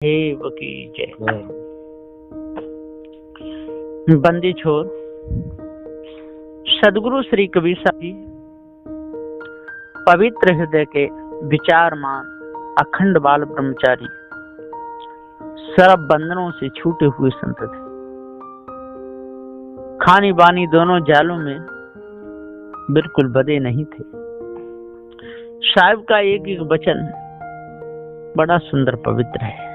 देव की जय। बंदी छोर सदगुरु श्री कबीर साहब जी पवित्र हृदय के विचारमान अखंड बाल ब्रह्मचारी सर्व बंधनों से छूटे हुए संत थे। खानी बानी दोनों जालों में बिल्कुल बदे नहीं थे। साहिब का एक एक वचन बड़ा सुंदर पवित्र है।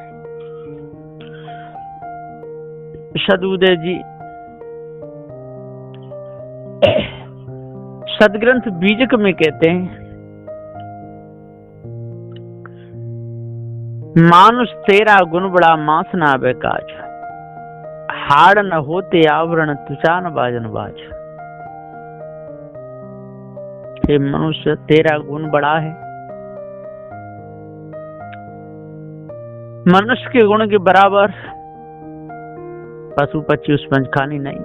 सदगुरुदेव जी सदग्रंथ बीजक में कहते हैं, मानुष तेरा गुण बड़ा मांस ना बेकाज, हाड़ न होते आवरण तुचा न बाजन बाज। हे मनुष्य, तेरा गुण बड़ा है। मनुष्य के गुण के बराबर पशु पक्षी उस पंचखानी नहीं।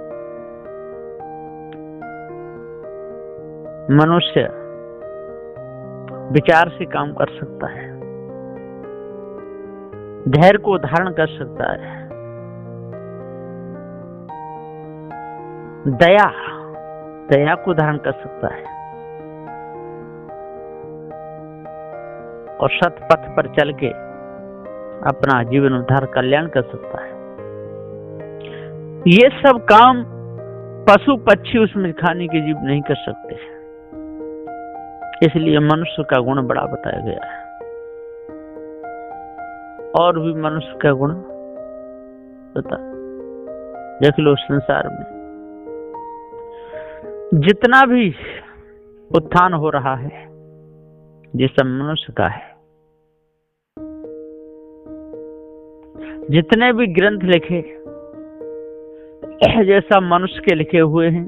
मनुष्य विचार से काम कर सकता है, धैर्य को धारण कर सकता है, दया को धारण कर सकता है और सत पथ पर चल के अपना जीवन उद्धार कल्याण कर सकता है। ये सब काम पशु पक्षी उसमें खाने के जीव नहीं कर सकते, इसलिए मनुष्य का गुण बड़ा बताया गया है। और भी मनुष्य का गुण बता देख लो। संसार में जितना भी उत्थान हो रहा है ये सब मनुष्य का है। जितने भी ग्रंथ लिखे जैसा मनुष्य के लिखे हुए हैं,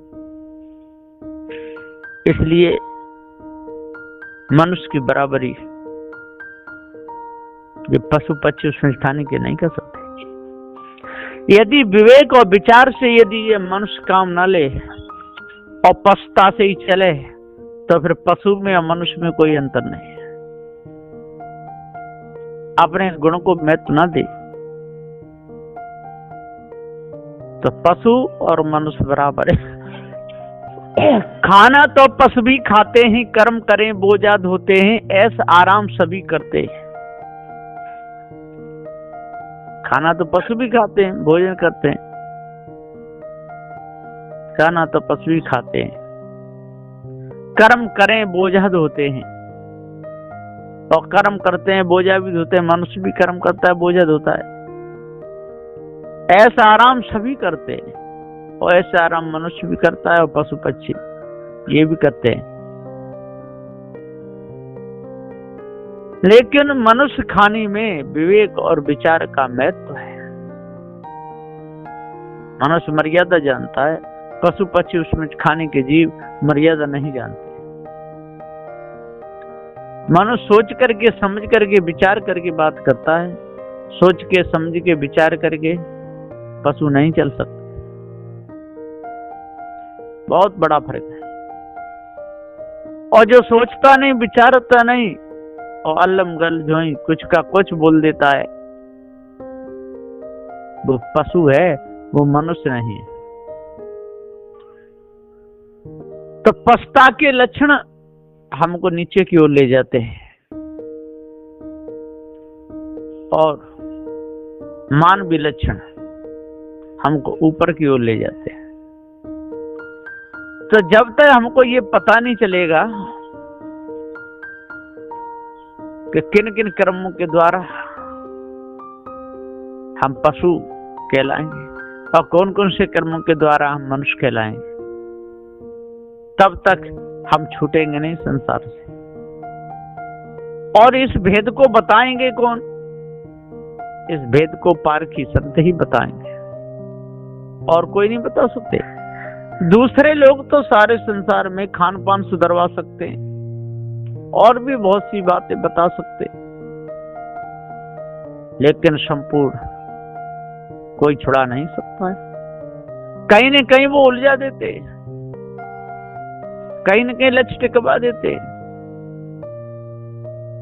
इसलिए मनुष्य की बराबरी ये पशु पक्षी उसमें स्थान के नहीं कर सकते। यदि विवेक और विचार से यदि ये मनुष्य काम न ले और पशुता से ही चले तो फिर पशु में और मनुष्य में कोई अंतर नहीं है। अपने गुणों को महत्व न दे तो पशु और मनुष्य बराबर है। खाना तो पशु भी खाते हैं, कर्म करें बोझा धोते हैं, ऐसा आराम सभी करते हैं। खाना तो पशु भी खाते हैं, भोजन करते हैं। खाना तो पशु भी खाते हैं, कर्म करें बोझा धोते हैं और कर्म करते हैं बोझा भी धोते हैं। मनुष्य भी कर्म करता है, बोझा धोता है। ऐसा आराम सभी करते हैं और ऐसा आराम मनुष्य भी करता है और पशु पक्षी ये भी करते हैं। लेकिन मनुष्य खाने में विवेक और विचार का महत्व है। मनुष्य मर्यादा जानता है, पशु पक्षी उसमें खाने के जीव मर्यादा नहीं जानते। मनुष्य सोच करके समझ करके विचार करके बात करता है, सोच के समझ के विचार करके पशु नहीं चल सकते। बहुत बड़ा फर्क है। और जो सोचता नहीं विचारता नहीं और अल्लम गल जोई कुछ का कुछ बोल देता है, वो पशु है, वो मनुष्य नहीं है। तो पशुता के लक्षण हमको नीचे की ओर ले जाते हैं और मानवीय लक्षण हमको ऊपर की ओर ले जाते हैं। तो जब तक हमको ये पता नहीं चलेगा कि किन किन कर्मों के द्वारा हम पशु कहलाएंगे और कौन कौन से कर्मों के द्वारा हम मनुष्य कहलाएंगे, तब तक हम छूटेंगे नहीं संसार से। और इस भेद को बताएंगे कौन? इस भेद को पारखी संत ही बताएंगे और कोई नहीं बता सकते। दूसरे लोग तो सारे संसार में खान पान सुधरवा सकते हैं और भी बहुत सी बातें बता सकते, लेकिन संपूर्ण कोई छुड़ा नहीं सकता है। कहीं न कहीं वो उलझा देते, कहीं न कहीं लक्ष्य टिकवा देते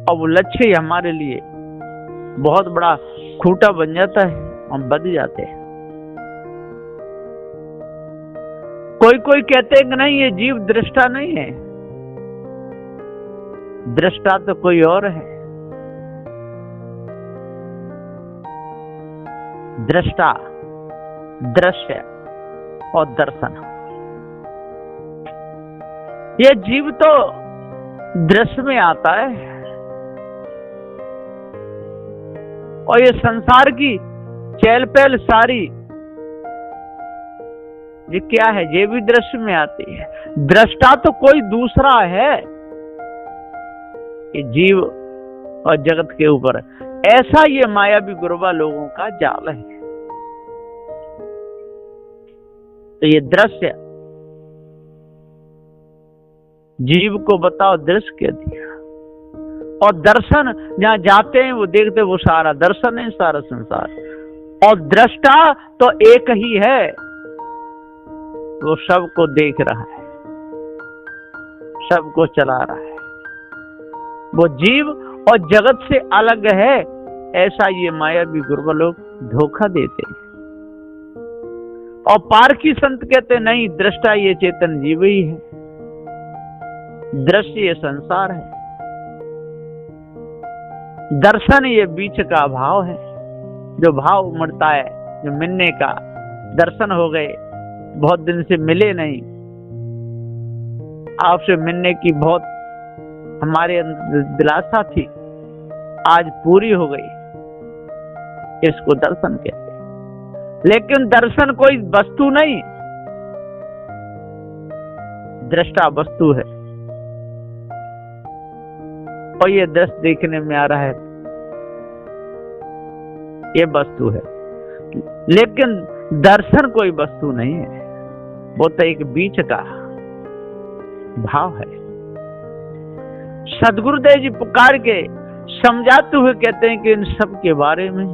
और वो लक्ष्य हमारे लिए बहुत बड़ा खूंटा बन जाता है और बध जाते हैं। कोई कोई कहते हैं कि नहीं, ये जीव दृष्टा नहीं है, दृष्टा तो कोई और है। दृष्टा, दृश्य और दर्शन, ये जीव तो दृश्य में आता है और ये संसार की चहल पहल सारी ये क्या है, ये भी दृश्य में आती है। दृष्टा तो कोई दूसरा है ये जीव और जगत के ऊपर। ऐसा ये मायावी गुरुवा लोगों का जाल है। तो ये दृश्य जीव को बताओ दृश्य क्या दिया, और दर्शन जहां जाते हैं वो देखते वो सारा दर्शन है, सारा संसार। और दृष्टा तो एक ही है, वो सबको देख रहा है, सबको चला रहा है। वो जीव और जगत से अलग है, ऐसा ये मायावी गुरुवा लोग धोखा देते हैं। और पारखी संत कहते नहीं, दृष्टा ये चेतन जीव ही है, दृश्य ये संसार है, दर्शन ये बीच का भाव है। जो भाव उमड़ता है, जो मिलने का, दर्शन हो गए, बहुत दिन से मिले नहीं, आपसे मिलने की बहुत हमारे अंदर दिलासा थी, आज पूरी हो गई, इसको दर्शन कहते हैं। लेकिन दर्शन कोई वस्तु नहीं, दृष्टा वस्तु है। और ये दृश्य देखने में आ रहा है, ये वस्तु है। लेकिन दर्शन कोई वस्तु नहीं है, वो तो एक बीच का भाव है। सदगुरुदेव जी पुकार के समझाते हुए कहते हैं कि इन सब के बारे में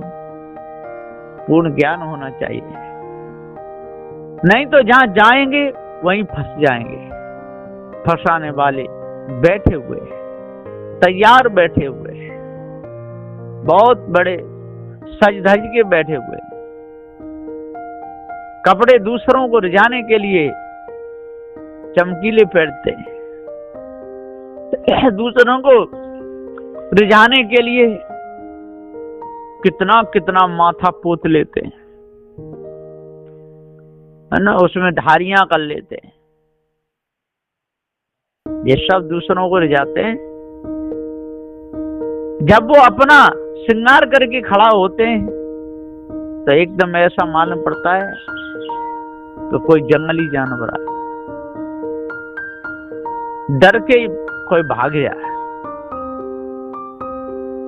पूर्ण ज्ञान होना चाहिए, नहीं तो जहां जाएंगे वहीं फंस जाएंगे। फंसाने वाले बैठे हुए, तैयार बैठे हुए, बहुत बड़े सज धज के बैठे हुए, कपड़े दूसरों को रिझाने के लिए चमकीले पहनते हैं, दूसरों को रिझाने के लिए कितना कितना माथा पोत लेते हैं, है ना, उसमें धारियां कर लेते हैं। ये सब दूसरों को रिझाते हैं। जब वो अपना श्रृंगार करके खड़ा होते हैं तो एकदम ऐसा मालूम पड़ता है तो कोई जंगली जानवर है, डर के कोई भाग गया।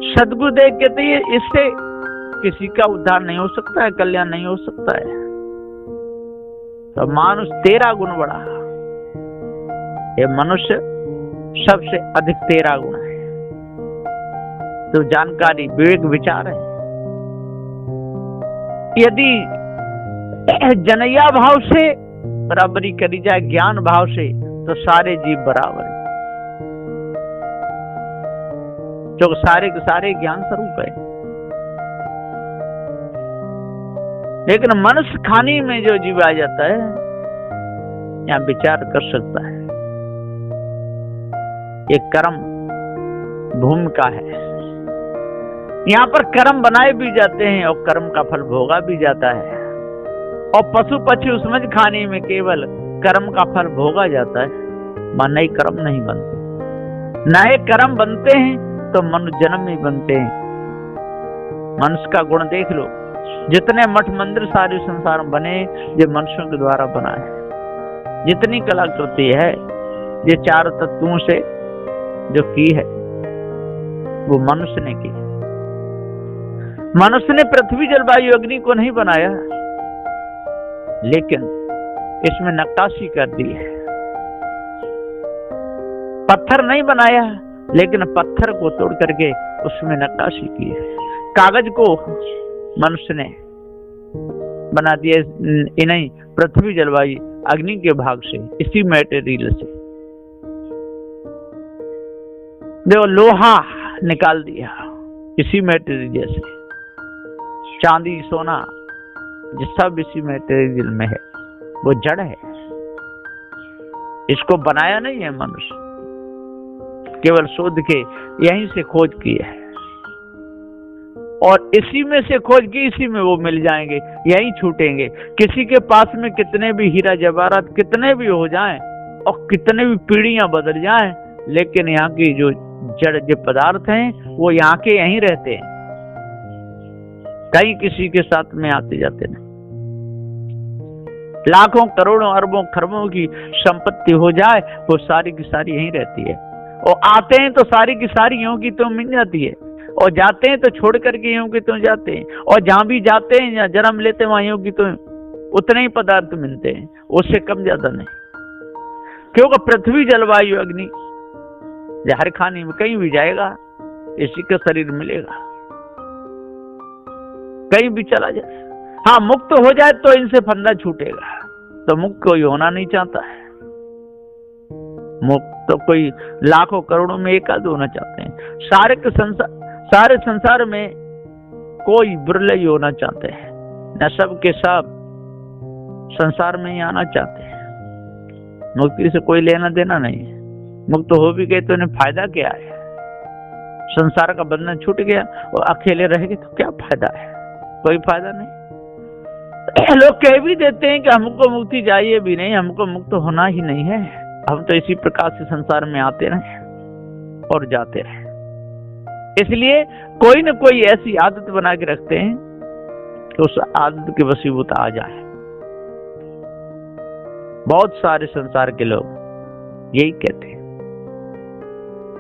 सदगुरुदेव कहते हैं इससे किसी का उद्धार नहीं हो सकता है, कल्याण नहीं हो सकता है। तो मानुष 13 गुण बढ़ा, ये मनुष्य सबसे अधिक 13 गुण है। तो जानकारी, विवेक, विचार है। यदि जनैया भाव से बराबरी करी जाए, ज्ञान भाव से, तो सारे जीव बराबर है, जो सारे के सारे ज्ञान स्वरूप है। लेकिन मनुष्य खानी में जो जीव आ जाता है, यहाँ विचार कर सकता है। ये कर्म भूमिका है, यहाँ पर कर्म बनाए भी जाते हैं और कर्म का फल भोगा भी जाता है। और पशु पक्षी उसमें खाने में केवल कर्म का फल भोगा जाता है, नए कर्म नहीं बनते। नए कर्म बनते हैं तो मनुष्य जन्म में बनते हैं। मनुष्य का गुण देख लो, जितने मठ मंदिर सारे संसार में बने, ये मनुष्यों के द्वारा बना है। जितनी कलाकृति है, ये चारों तत्वों से जो की है, वो मनुष्य ने की। मनुष्य ने पृथ्वी जलवायु अग्नि को नहीं बनाया, लेकिन इसमें नक्काशी कर दी है। पत्थर नहीं बनाया, लेकिन पत्थर को तोड़ करके उसमें नक्काशी की है। कागज को मनुष्य ने बना दिया, इन्हीं पृथ्वी जलवायु अग्नि के भाग से, इसी मटेरियल से। देखो लोहा निकाल दिया, इसी मटेरियल से। चांदी सोना जिस सब इसी में तेरे दिल में है, वो जड़ है। इसको बनाया नहीं है मनुष्य, केवल शोध के यहीं से खोज की है, और इसी में से खोज की इसी में वो मिल जाएंगे, यहीं छूटेंगे। किसी के पास में कितने भी हीरा जवाहरात कितने भी हो जाएं और कितने भी पीढ़ियां बदल जाएं, लेकिन यहाँ की जो जड़ जो पदार्थ हैं वो यहाँ के यहीं रहते हैं, कहीं किसी के साथ में आते जाते नहीं। लाखों करोड़ों अरबों खरबों की संपत्ति हो जाए, वो सारी की सारी यहीं रहती है। और आते हैं तो सारी की सारी यूं की तो मिल जाती है, और जाते हैं तो छोड़ करके यूं की तो जाते हैं, और जहां भी जाते हैं या जन्म लेते हैं वहां यूं की तो उतने ही पदार्थ मिलते हैं, उससे कम ज्यादा नहीं। क्योंकि पृथ्वी जलवायु अग्नि हर खाने में कहीं भी जाएगा इसी का शरीर मिलेगा, कहीं भी चला जाए। हाँ, मुक्त हो जाए तो इनसे फंदा छूटेगा, तो मुक्त कोई होना नहीं चाहता है। मुक्त तो कोई लाखों करोड़ों में एक आध होना चाहते हैं। सारे संसार में कोई बिरले ही होना चाहते हैं, न सब के सब संसार में ही आना चाहते हैं। मुक्ति से कोई लेना देना नहीं है। मुक्त हो भी गए तो इन्हें फायदा क्या है? संसार का बंधन छूट गया और अकेले रह गए तो क्या फायदा है? कोई फायदा नहीं। लोग कह भी देते हैं कि हमको मुक्ति चाहिए भी नहीं, हमको मुक्त होना ही नहीं है, हम तो इसी प्रकार से संसार में आते रहे और जाते रहे। इसलिए कोई न कोई ऐसी आदत बना के रखते हैं कि उस आदत के वशीभूत आ जाए। बहुत सारे संसार के लोग यही कहते हैं।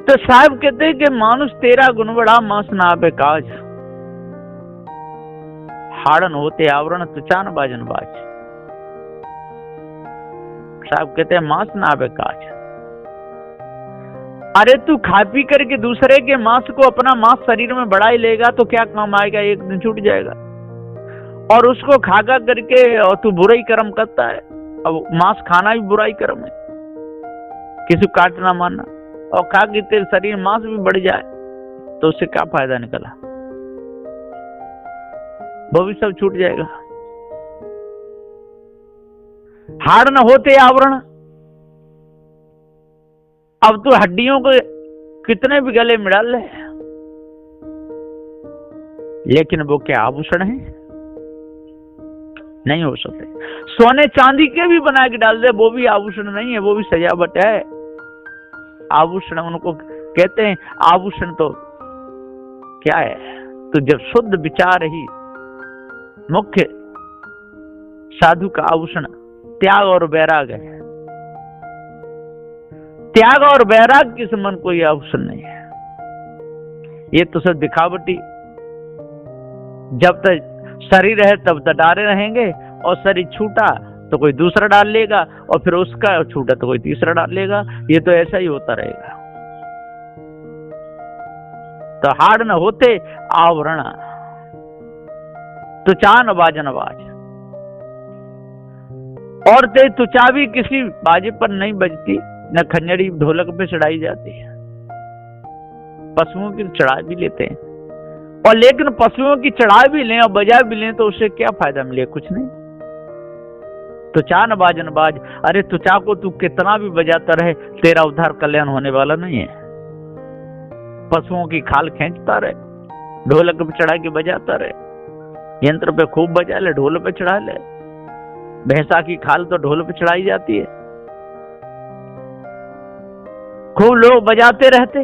तो साहब कहते हैं कि मानुष तेरा गुण बड़ा मांस ना आवे काज, हाड़न होते आवरण तुचान बाजन बाज। साहब कहते हैं मांस ना आवे काज। अरे तू खा पी करके दूसरे के मांस को अपना मांस शरीर में बढ़ा ही लेगा तो क्या काम आएगा? एक दिन छूट जाएगा। और उसको खागा करके और तू बुराई कर्म करता है। अब मांस खाना भी बुराई कर्म है, किसी को काटना मारना, और खा के तेरे शरीर मांस भी बढ़ जाए तो उससे क्या फायदा निकला? वो भी सब छूट जाएगा। हाड़ न होते आवरण। अब तो हड्डियों को कितने भी गले में डाल ले, लेकिन वो क्या आभूषण है? नहीं हो सकते। सोने चांदी के भी बना के डाल दे, वो भी आभूषण नहीं है, वो भी सजावट है। आभूषण उनको कहते हैं। आभूषण तो क्या है? तो जब शुद्ध विचार ही मुख्य साधु का आभूषण त्याग और वैराग है। त्याग और वैराग के समान कोई आभूषण नहीं है। ये तो सब दिखावटी। जब तक शरीर है तब तक डाले रहेंगे, और शरीर छूटा तो कोई दूसरा डाल लेगा, और फिर उसका छूटा तो कोई तीसरा डाल लेगा। ये तो ऐसा ही होता रहेगा। तो हाड़ न होते आवरण तुचान बाजन बाज। और ते तुचा भी किसी बाजे पर नहीं बजती, न खंजरी ढोलक पे चढ़ाई जाती है। पशुओं की चढ़ा भी लेते हैं, और लेकिन पशुओं की चढ़ा भी लें और बजा भी लें तो उससे क्या फायदा मिले? कुछ नहीं। तुचा न बाजन बाज। अरे तुचा को तू कितना भी बजाता रहे, तेरा उद्धार कल्याण होने वाला नहीं है। पशुओं की खाल खींचता रहे, ढोलक पे चढ़ा के बजाता रहे, यंत्र पे खूब बजा ले, ढोल पे चढ़ा ले। भैंसा की खाल तो ढोल पे चढ़ाई जाती है, खूब लोग बजाते रहते।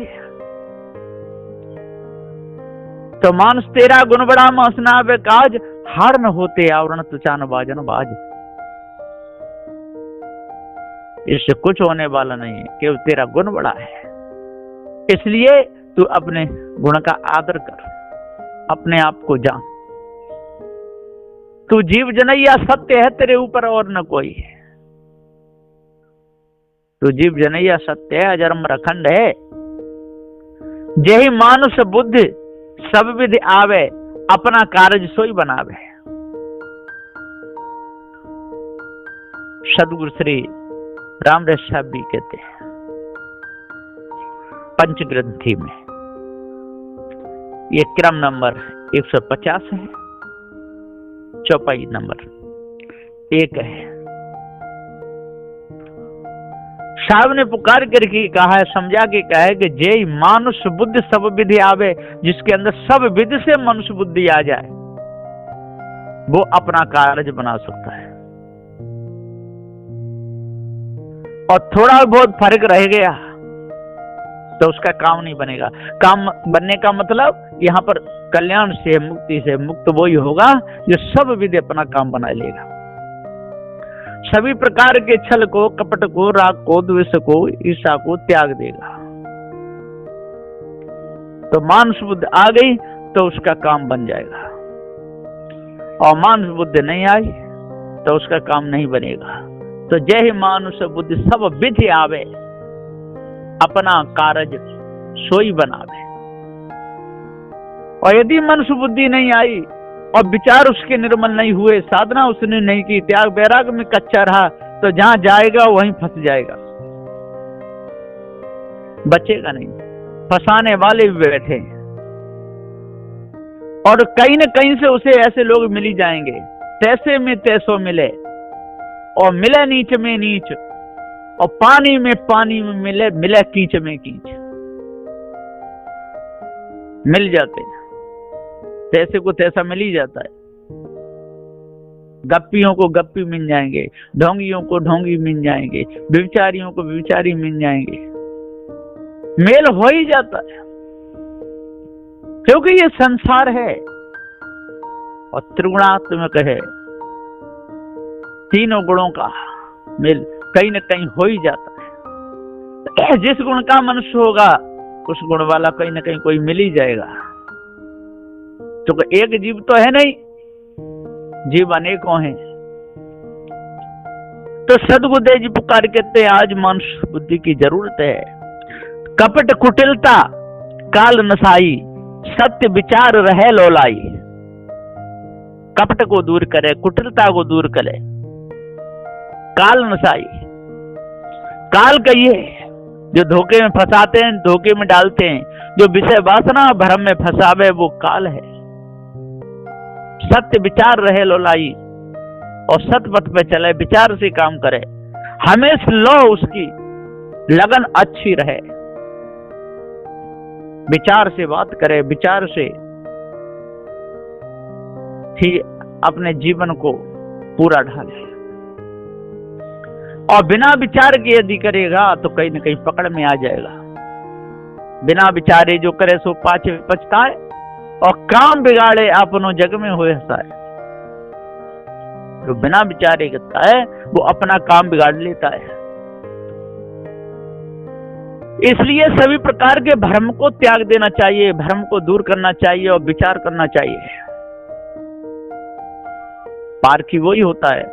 तो मानुष तेरा गुण बड़ा मांस ना आवे काज, हाड़ न होते आवरण तुचान बाजन बाज। इससे कुछ होने वाला नहीं है, केवल तेरा गुण बड़ा है। इसलिए तू अपने गुण का आदर कर, अपने आप को जान। तू जीव जनैया सत्य है तेरे ऊपर और न कोई है। तू जीव जनैया सत्य है, अजरम अखंड है। जेहि मानुष बुद्धि सब विधि आवे, अपना कार्य सोई बनावे। सदगुरु श्री रामदास साहब भी कहते हैं पंचग्रंथी में, ये क्रम नंबर 150 है। चौपाई नंबर 1 है। साहब ने पुकार करके कहा है, समझा के कहा है कि जय मानुष बुद्धि सब विधि आवे, जिसके अंदर सब विधि से मनुष्य बुद्धि आ जाए वो अपना कार्य बना सकता है। और थोड़ा बहुत फर्क रह गया तो उसका काम नहीं बनेगा। काम बनने का मतलब यहाँ पर कल्याण से मुक्ति से मुक्त वो ही होगा जो सब विधि अपना काम बना लेगा। सभी प्रकार के छल को, कपट को, राग को, द्वेष को, ईर्ष्या को त्याग देगा। तो मानुष बुद्धि आ गई तो उसका काम बन जाएगा, और मानुष बुद्धि नहीं आई तो उसका काम नहीं बनेगा। तो जय मानुष बुद्धि सब विधि आवे, अपना कार्य सोई बनावे। और यदि मनुष्य बुद्धि नहीं आई और विचार उसके निर्मल नहीं हुए, साधना उसने नहीं की, त्याग वैराग में कच्चा रहा, तो जहां जाएगा वहीं फंस जाएगा, बचेगा नहीं। फंसाने वाले भी बैठे और कहीं न कहीं से उसे ऐसे लोग मिल ही जाएंगे, तैसे में तैसो मिले और मिले नीच में नीच, और पानी में मिले, मिले कीच में कीच, मिल जाते हैं। तैसे को तैसा मिल ही जाता है। गप्पियों को गप्पी मिल जाएंगे, ढोंगियों को ढोंगी मिल जाएंगे, व्यभिचारियों को व्यभिचारी मिल जाएंगे, मेल हो ही जाता है, क्योंकि ये संसार है और त्रिगुणात्मक है। तीनों गुणों का मेल कहीं न कहीं हो ही जाता है। जिस गुण का मनुष्य होगा उस गुण वाला कहीं न कहीं कोई मिल ही जाएगा। तो एक जीव तो है नहीं, जीव अनेकों हैं। तो सदगुरुदेव जी पुकार कहते हैं आज मनुष्य बुद्धि की जरूरत है। कपट कुटिलता काल नसाई, सत्य विचार रहे लोलाई। कपट को दूर करे, कुटिलता को दूर करे, काल नसाई। काल कहिए जो धोखे में फंसाते हैं, धोखे में डालते हैं, जो विषय वासना भ्रम में फंसावे वो काल है। सत्य विचार रहे लोलाई, और सतपथ पे चले, विचार से काम करे, हमेशा लो उसकी लगन अच्छी रहे, विचार से बात करे, विचार से ठीक अपने जीवन को पूरा ढाले। और बिना विचार के यदि करेगा तो कहीं न कहीं पकड़ में आ जाएगा। बिना विचारे जो करे सो पाछे पछताए, और काम बिगाड़े अपनों जग में होए हंसाए। जो बिना विचारे करता है वो अपना काम बिगाड़ लेता है। इसलिए सभी प्रकार के भ्रम को त्याग देना चाहिए, भ्रम को दूर करना चाहिए और विचार करना चाहिए। पारखी वही होता है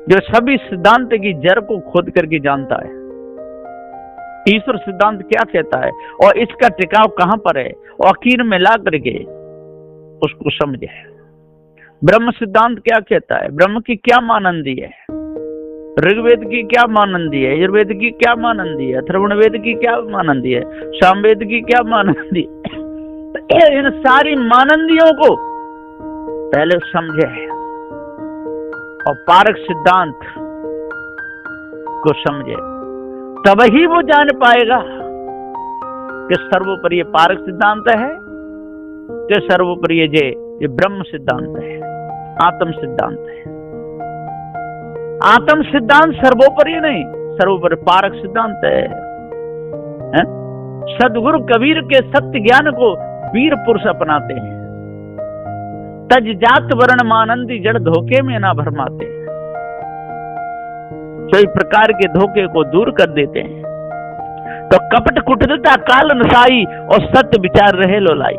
जो सभी सिद्धांत की जड़ को खोद करके जानता है। ईश्वर सिद्धांत क्या कहता है और इसका टिकाव कहां पर है, और आखिर में ला करके उसको समझे। ब्रह्म सिद्धांत क्या कहता है, ब्रह्म की क्या मानंदी है, ऋग्वेद की क्या मानंदी है, यजुर्वेद की क्या मानंदी है, अथर्वणवेद की क्या मानंदी है, सामवेद की क्या मानंदी है। इन सारी मानंदियों को पहले समझे और पारक सिद्धांत को समझे, तब ही वो जान पाएगा कि सर्वोपरि ये पारक सिद्धांत है कि सर्वोपरि ये ब्रह्म सिद्धांत है, आत्म सिद्धांत है। आत्म सिद्धांत सर्वोपरि नहीं, सर्वोपरि पारक सिद्धांत है। सदगुरु कबीर के सत्य ज्ञान को वीर पुरुष अपनाते हैं। तज जात वर्ण मानंदी जड़ धोखे में ना भरमाते, कई प्रकार के धोखे को दूर कर देते हैं। तो कपट कुटिलता काल नसाई, और सत्य विचार रहे लोलाई।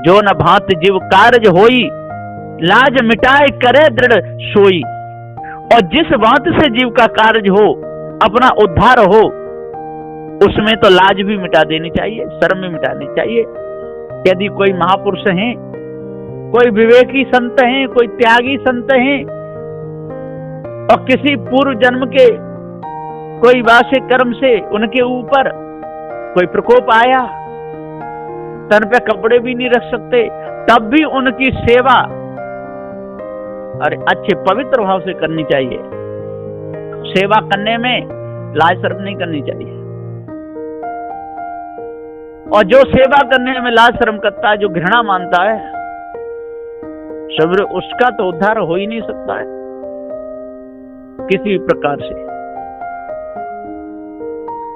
जो न भांत जीव कार्य होई, लाज मिटाए करे दृढ़ सोई। और जिस भांत से जीव का कार्य हो, अपना उद्धार हो, उसमें तो लाज भी मिटा देनी चाहिए, शर्म भी मिटानी चाहिए। यदि कोई महापुरुष हैं, कोई विवेकी संत हैं, कोई त्यागी संत हैं, और किसी पूर्व जन्म के कोई वार्षिक कर्म से उनके ऊपर कोई प्रकोप आया, तन पे कपड़े भी नहीं रख सकते, तब भी उनकी सेवा अरे अच्छे पवित्र भाव से करनी चाहिए। सेवा करने में लाज शर्म नहीं करनी चाहिए। और जो सेवा करने में लाज शर्म करता है, जो घृणा मानता है, सब्र उसका तो उद्धार हो ही नहीं सकता है किसी भी प्रकार से।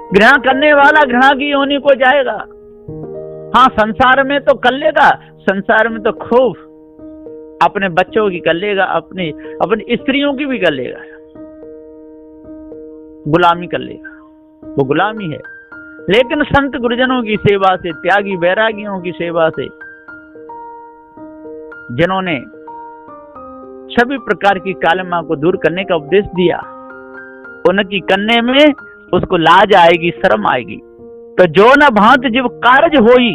घृणा करने वाला घृणा की योनि को जाएगा। हाँ, संसार में तो कर लेगा, संसार में तो खूब अपने बच्चों की कर लेगा, अपनी स्त्रियों की भी कर लेगा, गुलामी कर लेगा, वो गुलामी है। लेकिन संत गुरुजनों की सेवा से, त्यागी वैरागियों की सेवा से, जिन्होंने सभी प्रकार की कालिमा को दूर करने का उपदेश दिया, उनकी करने में उसको लाज आएगी, शर्म आएगी। तो जो न भांत जीव कार्य होई,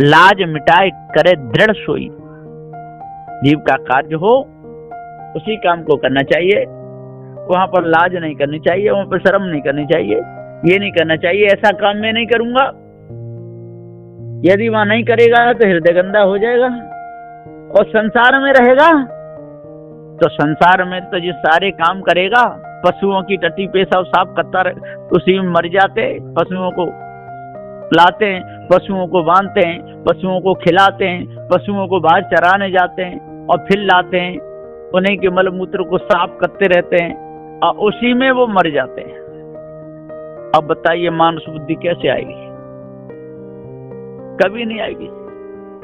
लाज मिटाए करे दृढ़ सोई। जीव का कार्य हो उसी काम को करना चाहिए, वहां पर लाज नहीं करनी चाहिए, वहां पर शर्म नहीं करनी चाहिए, ये नहीं करना चाहिए ऐसा काम मैं नहीं करूंगा। यदि वहां नहीं करेगा तो हृदय गंदा हो जाएगा। और संसार में रहेगा तो संसार में तो जो सारे काम करेगा, पशुओं की टट्टी पेशाब साफ करता रहे, उसी में मर जाते। पशुओं को लाते हैं, पशुओं को बांधते हैं, पशुओं को खिलाते हैं, पशुओं को बाहर चराने जाते हैं और फिर लाते हैं, उन्हीं के मलमूत्र को साफ करते रहते हैं और उसी में वो मर जाते हैं। अब बताइए मानस बुद्धि कैसे आएगी? कभी नहीं आएगी।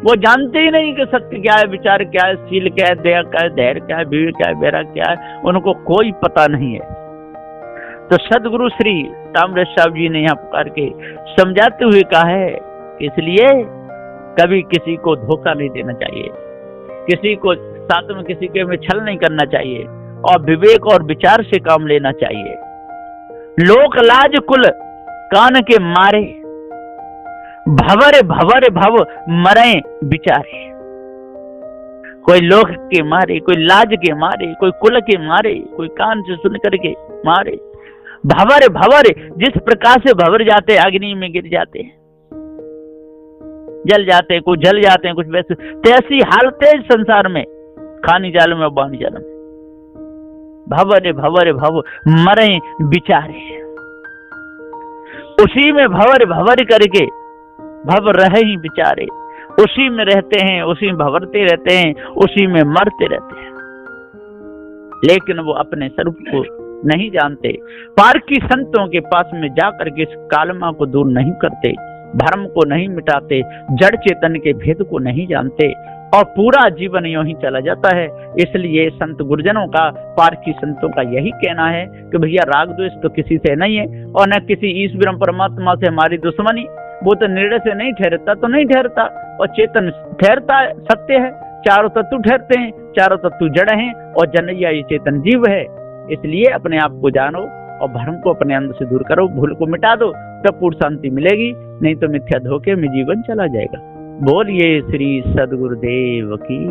वो जानते ही नहीं कि सत्य क्या है, विचार क्या है, शील क्या है, दया क्या है, धैर्य क्या है, विवेक क्या है, वैराग्य क्या है, उनको कोई पता नहीं है। तो सदगुरु श्री ताम्रध्वज साहब जी ने यहाँ पुकार के समझाते हुए कहा है, इसलिए कभी किसी को धोखा नहीं देना चाहिए, किसी को साथ में किसी के में छल नहीं करना चाहिए और विवेक और विचार से काम लेना चाहिए। लोक लाज कुल कान के मारे, भवर भवर भव मरे बिचारे। कोई लोक के मारे, कोई लाज के मारे, कोई कुल के मारे, कोई कान से सुन करके मारे। भवर भवर, जिस प्रकार से भवर जाते अग्नि में गिर जाते हैं, जल जाते हैं, कुछ जल जाते हैं, कुछ वैसे तैसी हालत है संसार में, खानी जाल में और बानी जाल में। भवर भवर भव मरे बिचारे, उसी में भवर भवर करके भव रहे ही बिचारे, उसी में रहते हैं, उसी में भवरते रहते हैं, उसी में मरते रहते हैं, लेकिन वो अपने स्वरूप को नहीं जानते। पारकी संतों के पास में जाकर के इस कालमा को दूर नहीं करते, धर्म को नहीं मिटाते, जड़ चेतन के भेद को नहीं जानते और पूरा जीवन यूं ही चला जाता है। इसलिए संत गुरुजनों का, पारकी संतों का यही कहना है कि भैया राग द्वेष तो किसी से नहीं है और न किसी ईश्वर परमात्मा से हमारी दुश्मनी। वो तो निर्णय से नहीं ठहरता तो नहीं ठहरता, और चेतन ठहरता है, सत्य है। चारों तत्व ठहरते हैं, चारों तत्व जड़ हैं और जनैया ये चेतन जीव है। इसलिए अपने आप को जानो और भ्रम को अपने अंदर से दूर करो, भूल को मिटा दो, तब पूर्ण शांति मिलेगी, नहीं तो मिथ्या धोखे में जीवन चला जाएगा। बोलिए श्री सदगुरुदेव की।